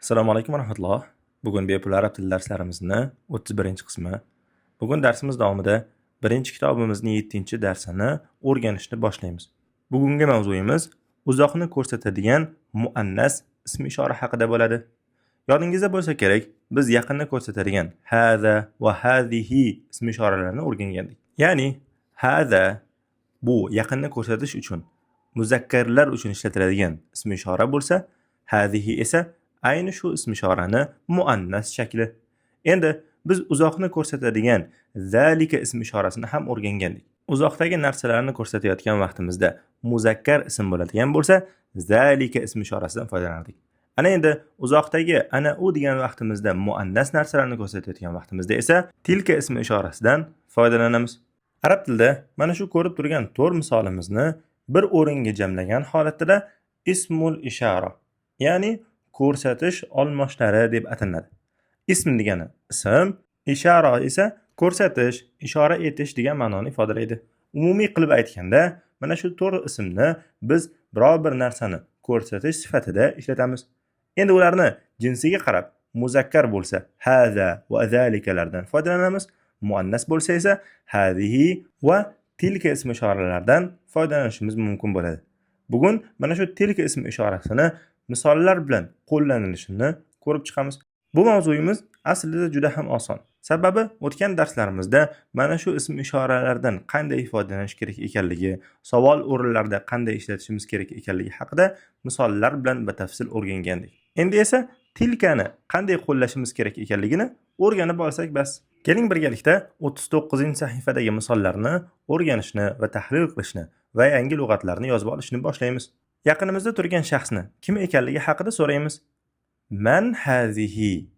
Assalomu alaykum va rahmatulloh. Bugun bepul arab tili darslarimizning 31-qismi. Bugun darsimiz davomida birinchi kitobimizning 7-darsini o'rganishni boshlaymiz. Bugungi mavzuyimiz uzoqni ko'rsatadigan muannas ism ishora haqida bo'ladi. Yodingizda bo'lsa kerak, biz yaqinni ko'rsatadigan hada va hadihi ism ishoralarini o'rgangandik. Ya'ni hada bu yaqinni ko'rsatish uchun muzakkarlar uchun ishlatiladigan ism ishora bo'lsa, hadihi esa ayni shu ism ishorani muannas shakli. Endi biz uzoqni ko'rsatadigan zalika ism ishorasini ham o'rgangandik. Uzoqdagi narsalarni ko'rsatayotgan vaqtimizda muzakkar ism bo'ladigan bo'lsa, zalika ism ishorasidan foydalanardik. Ana endi uzoqdagi ana u degan vaqtimizda muannas narsalarni ko'rsatayotgan vaqtimizda esa tilka ism ishorasidan foydalanamiz. Arab tilida mana shu ko'rib turgan 4 misolimizni bir o'ringa jamlagan holatda ismul ishora, ya'ni ko'rsatish olmoshlari deb ataladi. Ism degani ism, ishora esa ko'rsatish, ishora etish degan ma'noni ifodalaydi. Umumiy qilib aytganda, mana shu 4 ismni biz biror bir narsani ko'rsatish sifatida ishlatamiz. Endi ularni jinsiga qarab, muzakkar bo'lsa hada va zalikalardan foydalanamiz, muannas bo'lsa esa hadihi va tilka ism ishoralardan foydalanishimiz mumkin bo'ladi. Bugun mana shu tilka ism ishorasini misollar bilan qo'llanilishini ko'rib chiqamiz. Bu mavzuyimiz aslida juda ham oson. Sababi o'tgan darslarimizda mana shu ism ishoralardan qanday foydalanish kerak ekanligi, savol o'rinlarida qanday ishlatishimiz kerak ekanligi haqida misollar bilan batafsil o'rgangandik. Endi esa tilkani qanday qo'llashimiz kerak ekanligini o'rganib olsak bas. Keling birgalikda 39-sahifadagi misollarni o'rganishni va tahlil qilishni va yangi lug'atlarni yozib olishni boshlaymiz. Yaqinimizda turgan shaxsni kim ekanligi haqida so'raymiz. Man hazihi.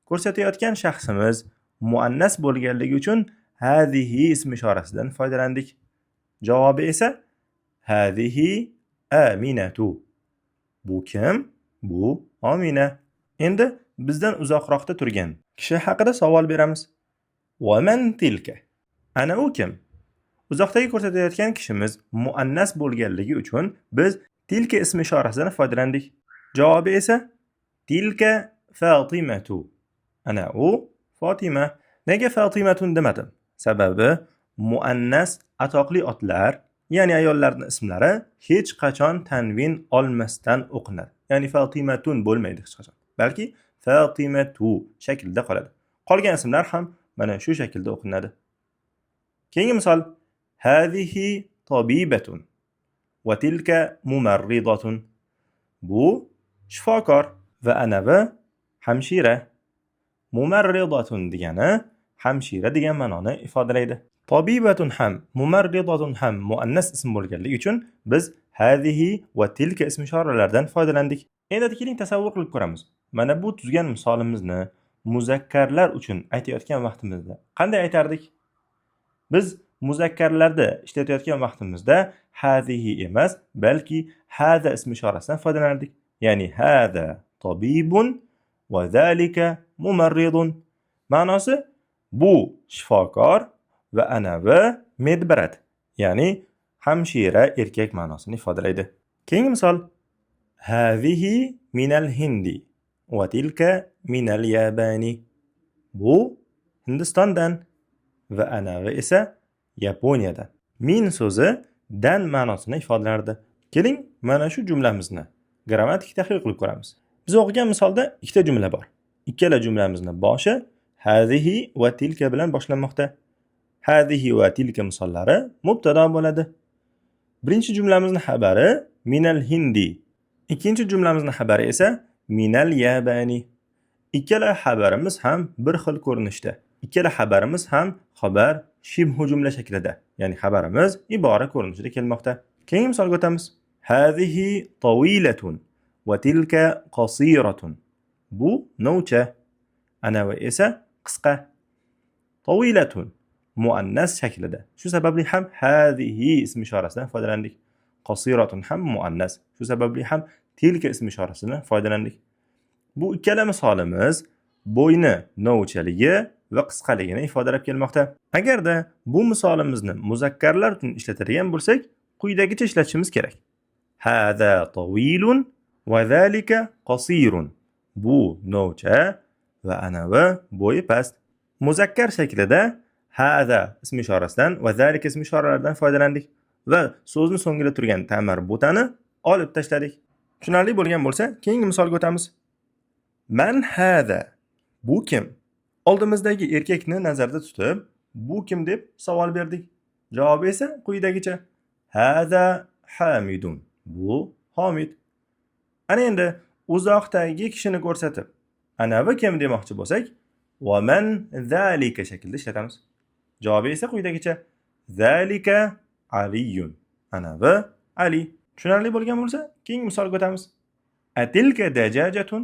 Ko'rsatayotgan shaxsimiz muannas bo'lganligi uchun hazihi ism ishorasidan foydalandik. Javobi esa hazihi Aminatu. Bu kim? Bu Amina. Endi bizdan uzoqroqda turgan kishi haqida savol beramiz. Va man tilka. Ana u kim? Uzoqdagi ko'rsatayotgan kishimiz muannas bo'lganligi uchun biz tilka ism ishorasidan foydalandik. Javobi esa tilka Fatimatu. Ana u Fatima. Nega Fatimatun demadim? Sababi muannas atoqli otlar, ya'ni ayollarning ismlari hech qachon tanvin olmasdan o'qiladi. Ya'ni Fatimatun bo'lmaydi hech qachon. Balki Fatimatu shaklida qoladi. Qolgan ismlar ham mana shu shaklda o'qiladi. Keyingi misol Hazihi tabibatun va tilka mumarridatun. Bu shifokor va anavi hamshira. Mumarridatun degani hamshira degan ma'noni ifodalaydi. Tabibatun ham, mumarridatun ham muannas ism bo'lganligi uchun biz hazihi va tilka ism ishoralardan foydalandik. Endi keling tasavvur qilib ko'ramiz. Mana bu tuzgan misolimizni muzakkarlar uchun aytayotgan vaqtimizda qanday aytardik? Biz muzakkarlarda ishlatayotgan vaqtimizda hazihi emas, balki hada ism ishorasidan foydalanardik. Ya'ni hada tabibun va zalika mumarridun. Ma'nosi bu shifokor va anavi medbirat, ya'ni hamshira erkak ma'nosini ifodalaydi. Keyingi misol hazihi minal hindi va tilka minal yabani. Bu Hindistondan va anavi esa Yaponiyadan. Min so'zi dan ma'nosini ifodalardi. Keling mana shu jumlamizni grammatik tahlil qilib ko'ramiz. Biz o'qigan misolda ikkita jumla bor. Ikkala jumlamizning boshi hazihi va tilka bilan boshlanmoqda. Hazihi va tilka misollari mubtado bo'ladi. Birinchi jumlamizning xabari minal hindi. Ikkinchi jumlamizning xabari esa minal yabani. Ikkala xabarimiz ham bir xil ko'rinishda. Ikkala xabarimiz ham xabar shibhu jumla shaklida, ya'ni xabarimiz ibora ko'rinishida kelmoqda. Keyingi misolga o'tamiz. Hazihi tawilatun va tilka qasiratun. Bu novcha, anavi esa qisqa. Tawilatun muannas shaklida. Shu sababli ham hazihi ism ishorasidan foydalandik. Qasiratun ham muannas. Shu sababli ham tilka ism ishorasidan foydalandik. Bu ikkala misolimiz bo'yni novchaligi va qisqaligini ifodalab kelmoqda. Agarda bu misolimizni muzakkarlar uchun ishlatadigan bo'lsak, quyidagicha ishlatishimiz kerak. Hada tawilun va zalika qasirun. Bu novcha va anavi bo'yi past. Muzakkar shaklida hada ism ishorasidan va zalika ism ishoralaridan foydalandik va so'zni so'ngida turgan ta'mir butani olib tashladik. Tushunarli bo'lgan bo'lsa, keyingi misolga o'tamiz. Man hada. Bu kim? Oldimizdagi erkakni nazarda tutib, bu kim deb savol berdik. Javobi esa quyidagicha. Hada Hamidun. Bu Hamid. Ana endi uzoqdagi kishini ko'rsatib, anavi kim demoqchi bo'lsak, va man zalika shaklda ishlatamiz. Javobi esa quyidagicha. Zalika Aliyun. Anavi Ali. Tushunarli bo'lgan bo'lsa, keyingi misolga o'tamiz. Atilka dajajatun.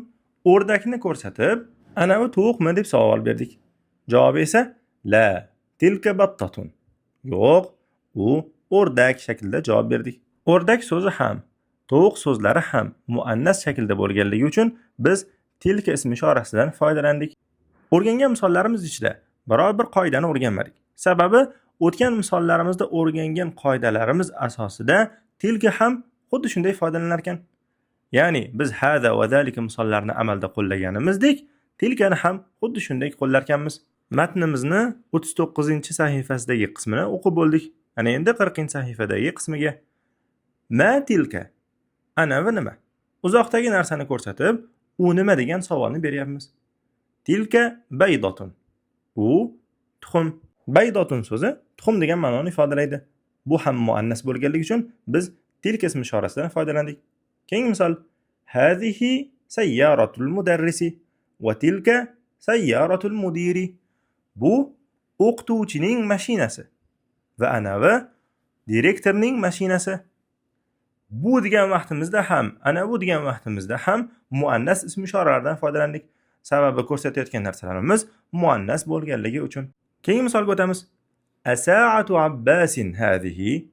O'rdakni ko'rsatib, anavi tovuqmi deb savol berdik. Javobi esa la tilka battatun. Yo'q, u o'rdak shaklda javob berdik. O'rdak so'zi ham, tovuq so'zlari ham muannas shaklda bo'lganligi uchun biz tilka ism ishorasidan foydalandik. O'rgangan misollarimiz ichida biror bir qoidani o'rganmadik. Sababi o'tgan misollarimizda o'rgangan qoidalarimiz asosida tilka ham xuddi shunday foydalanar ekan. Ya'ni biz hada va zalika misollarini amalda qo'llaganimizdek, tilkani ham xuddi shunday qo'llar ekanmiz. Matnimizni 39-sahifasidagi qismini o'qib bo'ldik. Ana endi 40-sahifadagi qismiga. Ma tilka. Anavi nima? Uzoqdagi narsani ko'rsatib, u nima degan savolni beryapmiz. Tilka baydatun. U tuxum. Baydatun so'zi tuxum degan ma'noni ifodalaydi. Bu ham muannas bo'lganligi uchun biz tilka ism ishorasidan foydalandik. Keyingi misol. Hazihi sayyaratul mudarrisi va tilka sayyaratul mudiri. Bu o'qituvchining mashinasi va anavi direktorning mashinasi. Bu degan vaqtimizda ham, ana bu degan vaqtimizda ham muannas ism ishoralaridan foydalandik. Sababi ko'rsatayotgan narsalarimiz muannas bo'lganligi uchun. Keyingi misolga o'tamiz. Asa'atu Abbasin hazihi.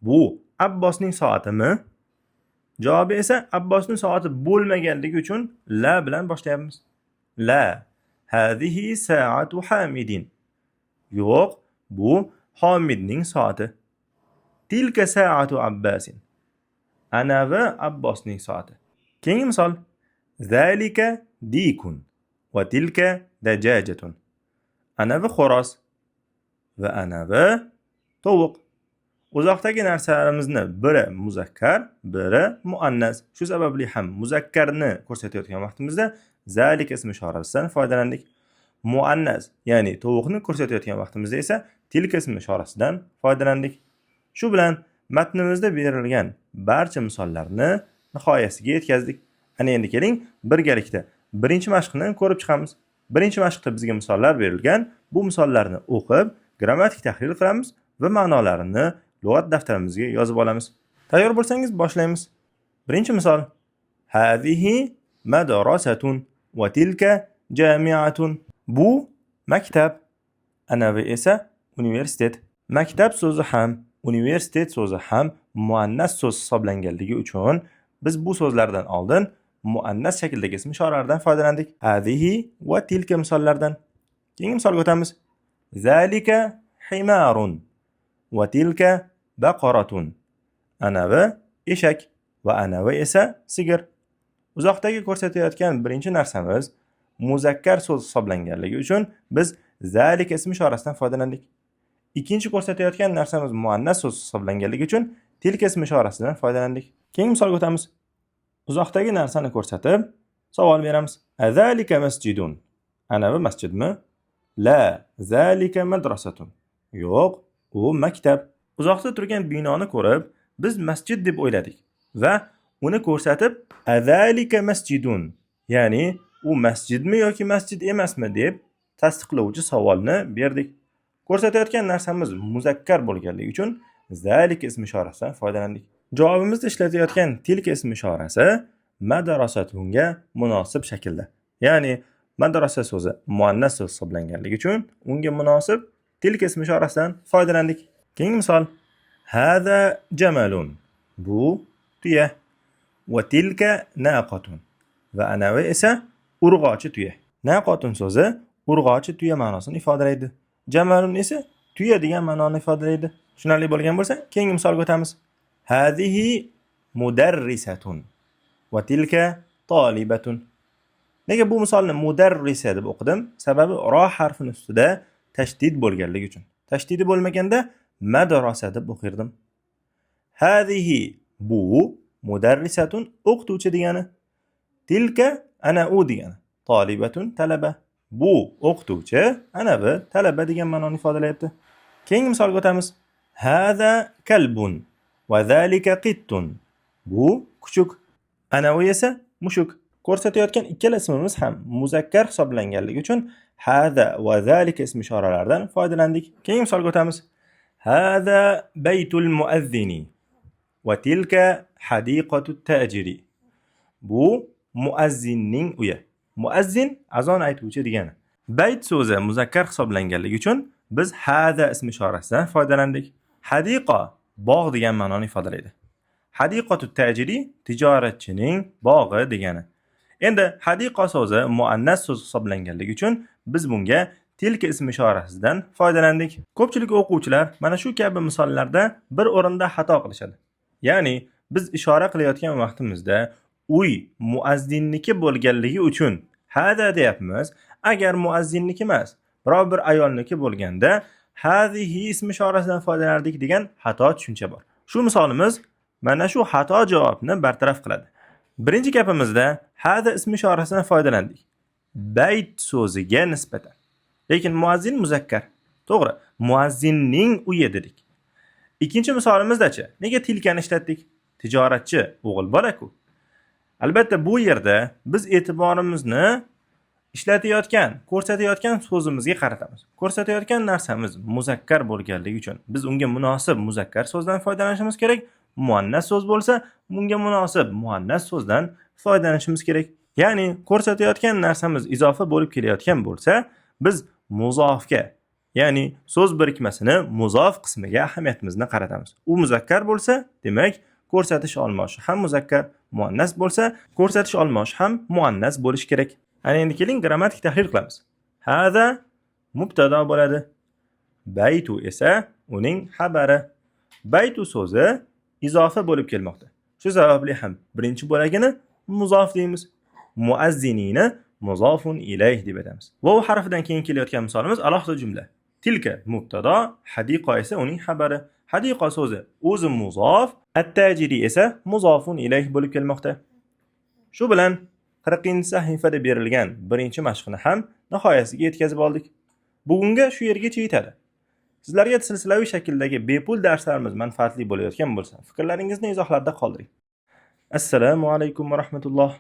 Bu Abbosning soatimi? Javobi esa Abbosning soati bo'lmaganligi uchun la bilan boshlayapmiz. La. Hazihi sa'atu Hamidin. Yo'q, bu Hamidning soati. Tilka sa'atu Abbasin. Anavi Abbosning soati. Keyingi misol. Zalika dikun va tilka dajajatun. Anavi xo'roz va anavi tovuq. Uzoqdagi narsalarimizni biri muzakkar, biri muannas. Shu sababli ham muzakkarni ko'rsatayotgan vaqtimizda zalika ism ishorasidan foydalandik. Muannas, ya'ni tovuqni ko'rsatayotgan vaqtimizda esa tilka ism ishorasidan foydalandik. Shu bilan matnimizda berilgan barcha misollarni nihoyasiga yetkazdik. Ana endi keling, birgalikda birinchi mashqni ko'rib chiqamiz. Birinchi mashqda bizga misollar berilgan. Bu misollarni o'qib, grammatik tahlil qilamiz va ma'nolarini lug'at daftarimizga yozib olamiz. Tayyor bo'lsangiz boshlaymiz. Birinchi misol. Hazihi madrasatun va tilka jami'atun. Bu maktab, anavi esa universitet. Maktab so'zi ham, universitet so'zi ham muannas so'z hisoblanganligi uchun biz bu so'zlardan oldin muannas shakldagi ism ishoralaridan foydalandik. Hazihi va tilka misollardan. Keyingi misolga o'tamiz. Zalika himarun va tilka baqaratun. Anavi eshak va anavi esa sigir. Uzoqdagi ko'rsatayotgan birinchi narsamiz muzakkar so'z hisoblanganligi uchun biz zalika ism ishorasidan foydalandik. Ikkinchi ko'rsatayotgan narsamiz muannas so'z hisoblanganligi uchun tilka ism ishorasidan foydalandik. Keyingi misolga o'tamiz. Uzoqdagi narsani ko'rsatib, savol beramiz. Azalika masjidun. Anavi masjidmi? La, zalika madrasatun. Yo'q, u maktab. Uzoqda turgan binoni ko'rib, biz masjid deb o'yladik va uni ko'rsatib, azalika masjidun, ya'ni u masjidmi yoki masjid emasmi deb tasdiqlovchi savolni berdik. Ko'rsatayotgan narsamiz muzakkar bo'lganligi uchun zalika ism ishorasidan foydalandik. Javobimizda ishlatayotgan tilka ism ishorasi madrasatunga munosib shaklda. Ya'ni madrasa so'zi muannas so'z hisoblanganligi uchun unga munosib tilka ism ishorasidan foydalandik. Keyingi misol. Hada jamalun. Bu tuya. Va tilka naqatun. Va anavi esa urg'ochi tuya. Naqatun so'zi urg'ochi tuya ma'nosini ifodalaydi. Jamalun esa tuya degan ma'noni ifodalaydi. Tushunarli bo'lgan bo'lsa, keyingi misolga o'tamiz. Hazihi mudarrisatun va tilka talibatun. Nega bu misolni mudarrisa deb o'qidim? Sababi ro harfining ustida tashdid bo'lganligi uchun. Tashdidi bo'lmaganda madrasa deb o'qirdim. Hadihi bu mudarrisatun o'qituvchi degani. Tilka ana u degani. Tolibatun talaba. Bu o'qituvchi, ana bu talaba degan ma'noni ifodalayapti. Keyingi misolga o'tamiz. Hada kalbun va zalika qittun. Bu kuchuk, ana u esa mushuk. Ko'rsatayotgan ikkala ismimiz ham muzakkar hisoblanganligi uchun hada va zalika ism ishoralaridan foydalandik. Keyingi misolga o'tamiz. Hada baytul muazzini va tilka hadiqatut tajiri. Bu muazzinning uyi. Muazzin azon aytuvchi degani. Bayt so'zi muzakkar hisoblanganligi uchun biz hada ism ishorasidan foydalandik. Hadiqa bog' degan ma'noni ifodalaydi. Hadiqatut tajiri tijoratchining bog'i degani. Endi hadiqa so'zi muannas so'z hisoblanganligi uchun biz bunga tilka ism ishorasidan foydalandik. Ko'pchilik o'quvchilar mana shu kabi misollarda bir o'rinda xato qilishadi. Ya'ni biz ishora qilayotgan vaqtimizda uy muazzinniki bo'lganligi uchun hada deyapmiz. Agar muazzinniki emas, biror bir ayolniki bo'lganda hazihi ism ishorasidan foydalanardik degan xato tushuncha bor. Shu misolimiz mana shu xato javobni bartaraf qiladi. Birinchi gapimizda hada ism ishorasidan foydalandik. Bayt so'ziga nisbatan. Lekin muazzin muzakkar. To'g'ri, muazzinning uyi dedik. Ikkinchi misolimizda-chi, nega tilkani ishlatdik? Tijoratchi o'g'il bola-ku. Albatta bu yerda biz e'tiborimizni ishlatayotgan, ko'rsatayotgan so'zimizga qaratamiz. Ko'rsatayotgan narsamiz muzakkar bo'lganligi uchun biz unga munosib muzakkar so'zdan foydalanishimiz kerak. Muannas so'z bo'lsa, bunga munosib muannas so'zdan foydalanishimiz kerak. Ya'ni ko'rsatayotgan narsamiz izofa bo'lib kelayotgan bo'lsa, biz muzofga, ya'ni so'z birikmasini muzof qismiga ahamiyatimizni qaratamiz. U muzakkar bo'lsa, demak, ko'rsatish olmoshi ham muzakkar, muannas bo'lsa, ko'rsatish olmoshi ham muannas bo'lishi kerak. Ana endi keling grammatik tahlil qilamiz. Hada mubtada bo'ladi. Baytu esa uning xabari. Baytu so'zi izofa bo'lib kelmoqda. Shu sababli ham birinchi bo'lagini muzof deymiz. Muazzinini muzofun ilayh deb aytamiz. Vav harfidan keyin kelayotgan misolimiz alohida jumla. Tilka mubtada, hadiqa esa uning xabari. Hadiqa so'zi o'zi muzof, at-tajiri esa muzofun ilayh bo'lib kelmoqda. Shu bilan 40-sahifada berilgan birinchi mashqni ham nihoyasiga yetkazib oldik. Bugunga shu yergacha yetadi. Sizlarga silsilaviy shakldagi bepul darslarimiz manfaatli bo'layotgan bo'lsa, fikrlaringizni izohlarda qoldiring. Assalomu alaykum va rahmatulloh.